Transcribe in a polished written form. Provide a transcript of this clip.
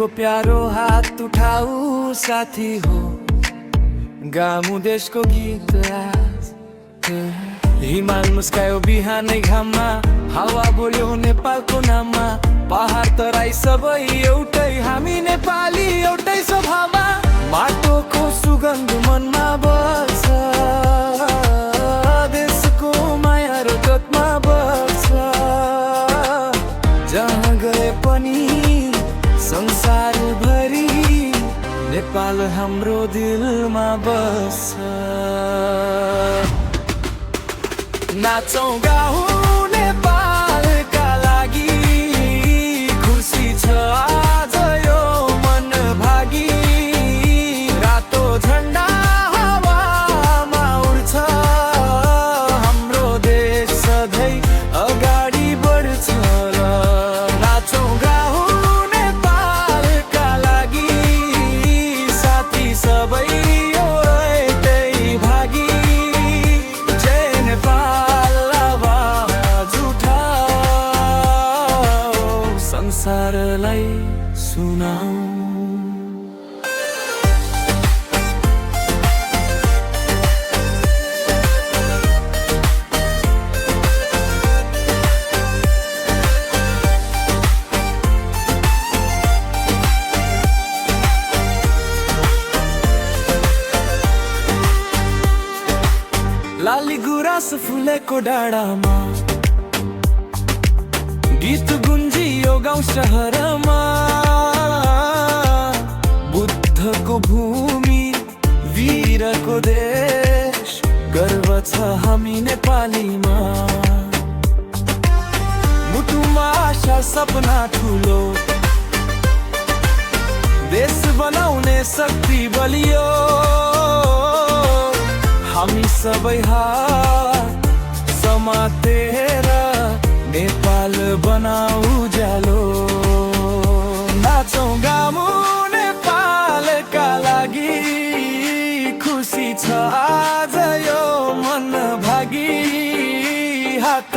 को प्यारो हात उठाऊ साथी हो, गामु देशको गीत आज। हिमाल मुस्कायो बिहानै घाममा, हावा बोल्यो नेपालको नाममा। पहाड तराई सबै एउटै, हामी नेपाली एउटै स्वभावमा। माटोको सुगन्ध मनमा बस्छ, देशको माया रगतमा बस्छ। जहाँ गए पनि संसारभरि नेपाल हाम्रो दिलमा बस्छ। नाचौँ गाउँ नेपालका लागि, खुसी छ आज यो मन भागी। रातो झन्डा हावामा उड्छ, हाम्रो देश सधैँ अगाडि बढ्छ र। नाचौँ गाउँ नेपालका लागि, साथी सबै यो एउटै भागी। जय नेपाल आवाज उठाऊ, संसारलाई सुनाऊ। लाली गुराँस फुलेको डाँडामा, गीत गुन्जियो गाउँ शहरमा। बुद्धको भूमि, वीरको देश, गर्व छ हामी नेपालीमा। मुटुमा आशा सपना ठुलो, देश बनाउने शक्ति बलियो। हामी सबै हात समातेर नेपाल बनाऊ उज्यालो। नाचौँ गाउँ नेपालका लागि, खुसी छ आज यो मन भागी। हात